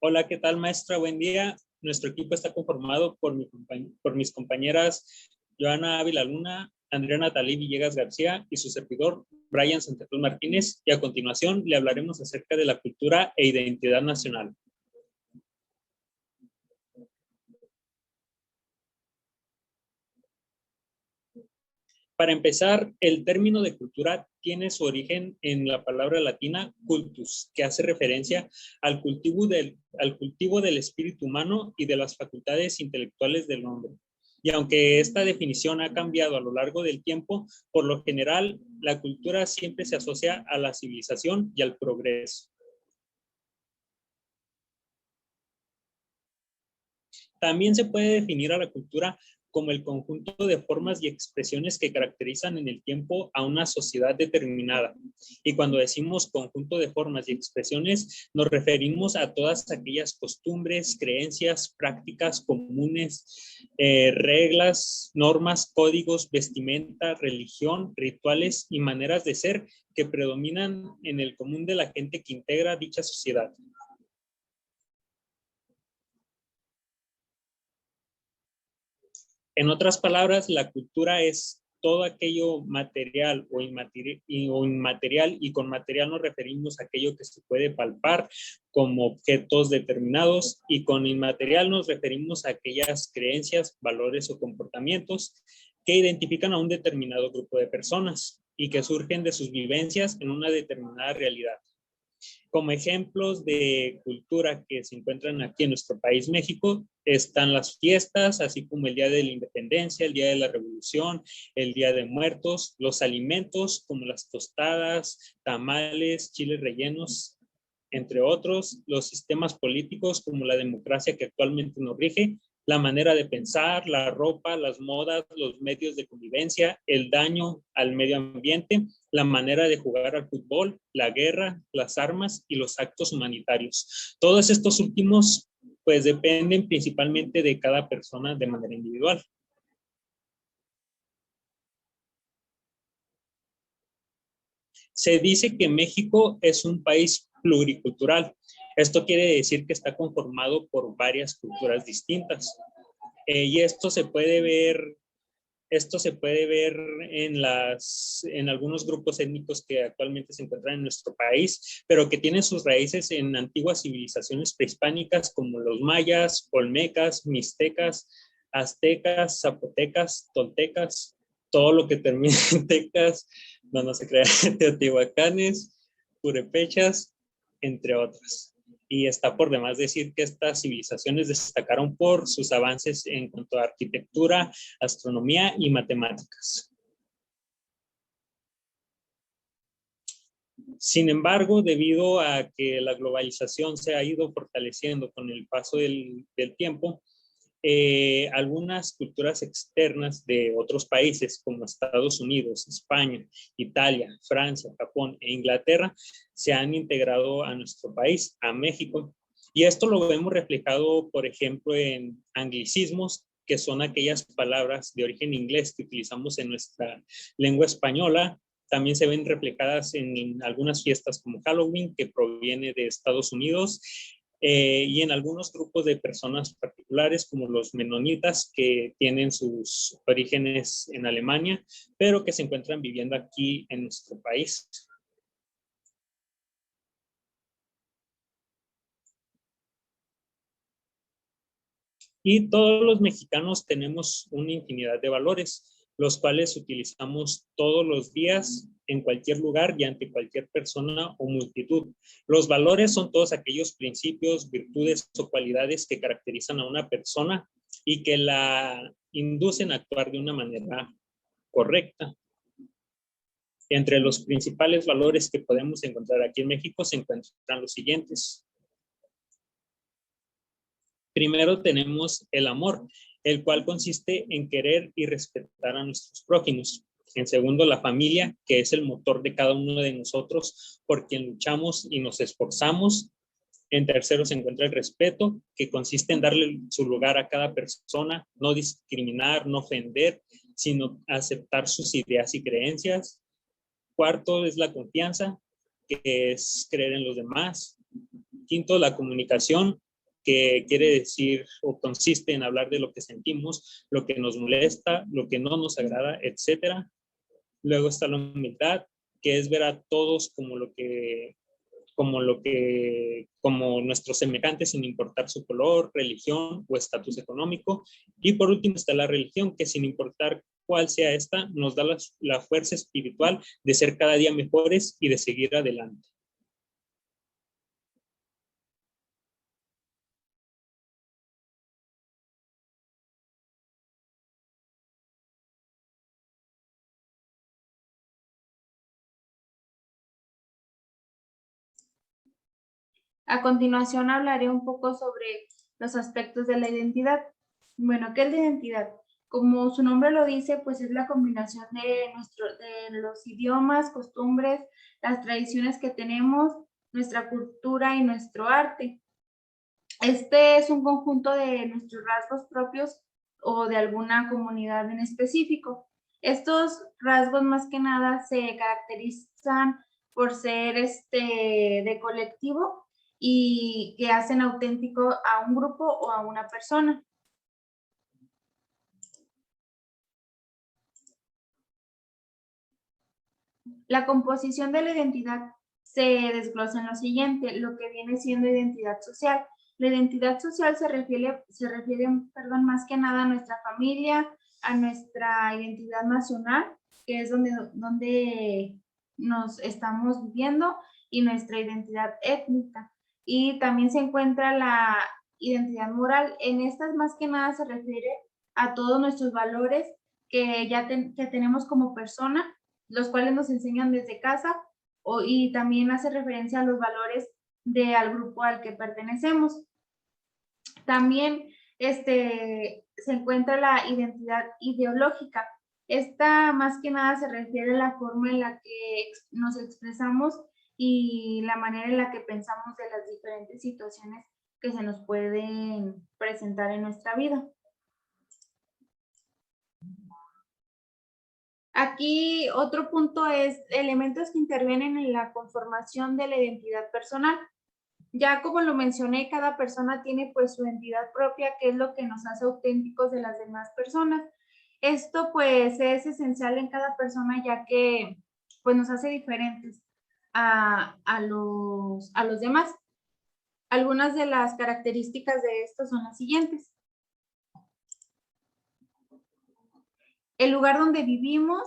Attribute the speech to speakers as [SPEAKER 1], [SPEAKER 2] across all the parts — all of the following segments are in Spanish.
[SPEAKER 1] Hola, ¿qué tal, maestra? Buen día. Nuestro equipo está conformado por mis compañeras Joana Ávila Luna, Andrea Natalí Villegas García y su servidor, Brian Santa Cruz Martínez. Y a continuación le hablaremos acerca de la cultura e identidad nacional. Para empezar, el término de cultura tiene su origen en la palabra latina cultus, que hace referencia al cultivo del espíritu humano y de las facultades intelectuales del hombre. Y aunque esta definición ha cambiado a lo largo del tiempo, por lo general, la cultura siempre se asocia a la civilización y al progreso. También se puede definir a la cultura como el conjunto de formas y expresiones que caracterizan en el tiempo a una sociedad determinada. Y cuando decimos conjunto de formas y expresiones, nos referimos a todas aquellas costumbres, creencias, prácticas comunes, reglas, normas, códigos, vestimenta, religión, rituales y maneras de ser que predominan en el común de la gente que integra dicha sociedad. En otras palabras, la cultura es todo aquello material o inmaterial, y con material nos referimos a aquello que se puede palpar como objetos determinados, y con inmaterial nos referimos a aquellas creencias, valores o comportamientos que identifican a un determinado grupo de personas y que surgen de sus vivencias en una determinada realidad. Como ejemplos de cultura que se encuentran aquí en nuestro país, México, están las fiestas, así como el Día de la Independencia, el Día de la Revolución, el Día de Muertos, los alimentos como las tostadas, tamales, chiles rellenos, entre otros, los sistemas políticos como la democracia que actualmente nos rige, la manera de pensar, la ropa, las modas, los medios de convivencia, el daño al medio ambiente, la manera de jugar al fútbol, la guerra, las armas y los actos humanitarios. Todos estos últimos, pues, dependen principalmente de cada persona de manera individual. Se dice que México es un país pluricultural. Esto quiere decir que está conformado por varias culturas distintas. Y esto se puede ver en algunos grupos étnicos que actualmente se encuentran en nuestro país, pero que tienen sus raíces en antiguas civilizaciones prehispánicas como los mayas, olmecas, mixtecas, aztecas, zapotecas, toltecas, todo lo que termina en tecas, no se crea, teotihuacanes, purépechas, entre otras. Y está por demás decir que estas civilizaciones destacaron por sus avances en cuanto a arquitectura, astronomía y matemáticas. Sin embargo, debido a que la globalización se ha ido fortaleciendo con el paso del tiempo, algunas culturas externas de otros países como Estados Unidos, España, Italia, Francia, Japón e Inglaterra se han integrado a nuestro país, a México. Y esto lo vemos reflejado, por ejemplo, en anglicismos, que son aquellas palabras de origen inglés que utilizamos en nuestra lengua española. También se ven reflejadas en algunas fiestas como Halloween, que proviene de Estados Unidos, y en algunos grupos de personas particulares como los menonitas, que tienen sus orígenes en Alemania, pero que se encuentran viviendo aquí en nuestro país. Y todos los mexicanos tenemos una infinidad de valores, los cuales utilizamos todos los días, en cualquier lugar y ante cualquier persona o multitud. Los valores son todos aquellos principios, virtudes o cualidades que caracterizan a una persona y que la inducen a actuar de una manera correcta. Entre los principales valores que podemos encontrar aquí en México se encuentran los siguientes. Primero tenemos el amor, el cual consiste en querer y respetar a nuestros prójimos. En segundo, la familia, que es el motor de cada uno de nosotros, por quien luchamos y nos esforzamos. En tercero se encuentra el respeto, que consiste en darle su lugar a cada persona, no discriminar, no ofender, sino aceptar sus ideas y creencias. Cuarto es la confianza, que es creer en los demás. Quinto, la comunicación, que quiere decir o consiste en hablar de lo que sentimos, lo que nos molesta, lo que no nos agrada, etcétera. Luego está la humildad, que es ver a todos como nuestros semejantes sin importar su color, religión o estatus económico. Y por último está la religión, que sin importar cuál sea esta, nos da la fuerza espiritual de ser cada día mejores y de seguir adelante.
[SPEAKER 2] A continuación hablaré un poco sobre los aspectos de la identidad. Bueno, ¿qué es la identidad? Como su nombre lo dice, pues es la combinación de los idiomas, costumbres, las tradiciones que tenemos, nuestra cultura y nuestro arte. Este es un conjunto de nuestros rasgos propios o de alguna comunidad en específico. Estos rasgos más que nada se caracterizan por ser de colectivo y que hacen auténtico a un grupo o a una persona. La composición de la identidad se desglosa en lo siguiente, lo que viene siendo identidad social. La identidad social se refiere más que nada a nuestra familia, a nuestra identidad nacional, que es donde nos estamos viviendo, y nuestra identidad étnica. Y también se encuentra la identidad moral. En estas más que nada se refiere a todos nuestros valores que que tenemos como persona, los cuales nos enseñan desde casa, y también hace referencia a los valores al grupo al que pertenecemos. También se encuentra la identidad ideológica. Esta más que nada se refiere a la forma en la que nos expresamos y la manera en la que pensamos de las diferentes situaciones que se nos pueden presentar en nuestra vida. Aquí otro punto es elementos que intervienen en la conformación de la identidad personal. Ya como lo mencioné, cada persona tiene pues su identidad propia, que es lo que nos hace auténticos de las demás personas. Esto pues es esencial en cada persona, ya que pues nos hace diferentes a los demás. Algunas de las características de esto son las siguientes. El lugar donde vivimos.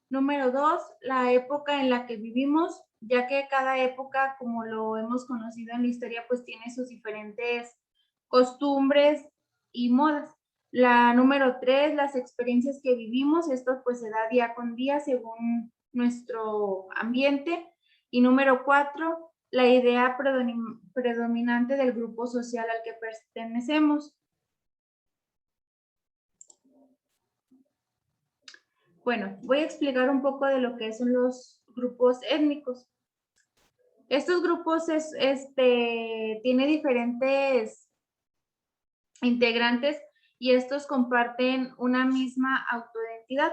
[SPEAKER 2] Número 2, la época en la que vivimos, ya que cada época, como lo hemos conocido en la historia, pues tiene sus diferentes costumbres y modas. La número 3, las experiencias que vivimos. Esto pues se da día con día según nuestro ambiente. Y número 4, la idea predominante del grupo social al que pertenecemos. Bueno, voy a explicar un poco de lo que son los grupos étnicos. Estos grupos tienen diferentes integrantes y estos comparten una misma autoidentidad.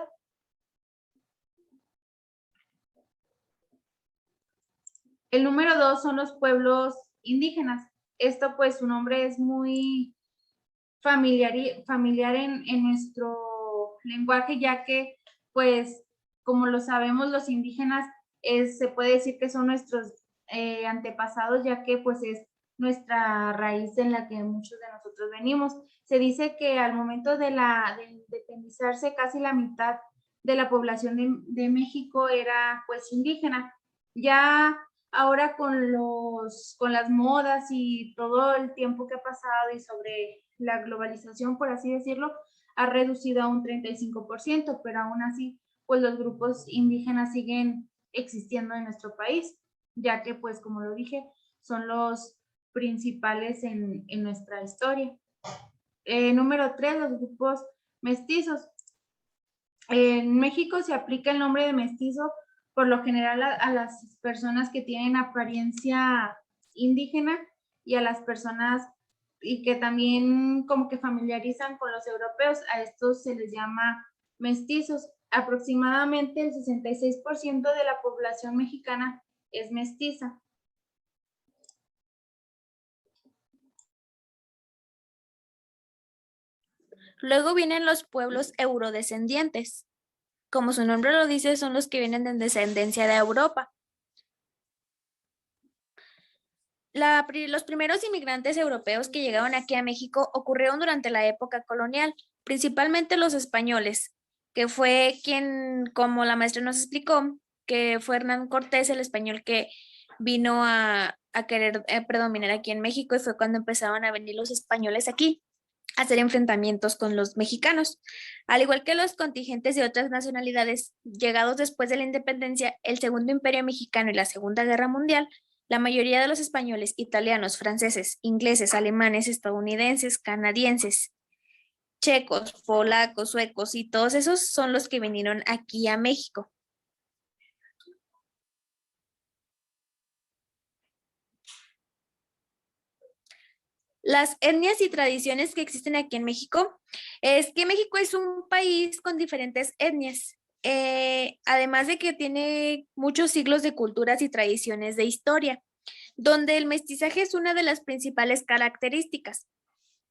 [SPEAKER 2] El número 2 son los pueblos indígenas. Esto pues su nombre es muy familiar en nuestro lenguaje, ya que pues como lo sabemos los indígenas se puede decir que son nuestros antepasados, ya que pues es nuestra raíz en la que muchos de nosotros venimos. Se dice que al momento de independizarse casi la mitad de la población de México era pues indígena. Ya ahora con las modas y todo el tiempo que ha pasado y sobre la globalización, por así decirlo, ha reducido a un 35%, pero aún así, pues los grupos indígenas siguen existiendo en nuestro país, ya que, pues, como lo dije, son los principales en nuestra historia. Número 3, los grupos mestizos. En México se aplica el nombre de mestizo por lo general a las personas que tienen apariencia indígena y a las personas y que también como que familiarizan con los europeos. A estos se les llama mestizos. Aproximadamente el 66% de la población mexicana es mestiza.
[SPEAKER 3] Luego vienen los pueblos eurodescendientes. Como su nombre lo dice, son los que vienen de descendencia de Europa. Los primeros inmigrantes europeos que llegaron aquí a México ocurrieron durante la época colonial, principalmente los españoles, que fue quien, como la maestra nos explicó, que fue Hernán Cortés, el español que vino a querer predominar aquí en México, y fue cuando empezaron a venir los españoles aquí a hacer enfrentamientos con los mexicanos. Al igual que los contingentes de otras nacionalidades llegados después de la independencia, el Segundo Imperio Mexicano y la Segunda Guerra Mundial, la mayoría de los españoles, italianos, franceses, ingleses, alemanes, estadounidenses, canadienses, checos, polacos, suecos y todos esos son los que vinieron aquí a México. Las etnias y tradiciones que existen aquí en México es que México es un país con diferentes etnias, además de que tiene muchos siglos de culturas y tradiciones de historia, donde el mestizaje es una de las principales características.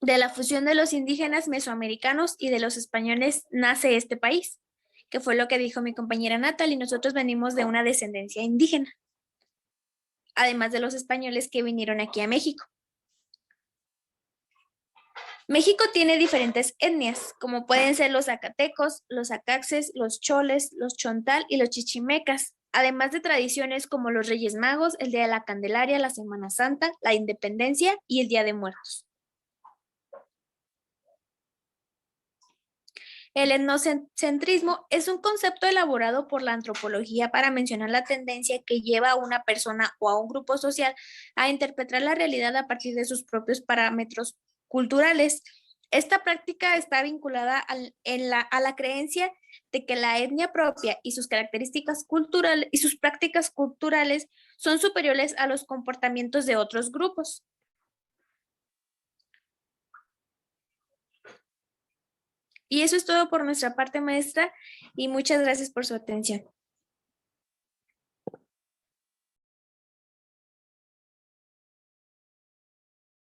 [SPEAKER 3] De la fusión de los indígenas mesoamericanos y de los españoles nace este país, que fue lo que dijo mi compañera Natal, y nosotros venimos de una descendencia indígena, además de los españoles que vinieron aquí a México. México tiene diferentes etnias, como pueden ser los zacatecos, los acaxes, los choles, los chontal y los chichimecas, además de tradiciones como los Reyes Magos, el Día de la Candelaria, la Semana Santa, la Independencia y el Día de Muertos. El etnocentrismo es un concepto elaborado por la antropología para mencionar la tendencia que lleva a una persona o a un grupo social a interpretar la realidad a partir de sus propios parámetros culturales. Esta práctica está vinculada a la creencia de que la etnia propia y sus características culturales y sus prácticas culturales son superiores a los comportamientos de otros grupos. Y eso es todo por nuestra parte, maestra, y muchas gracias por su atención.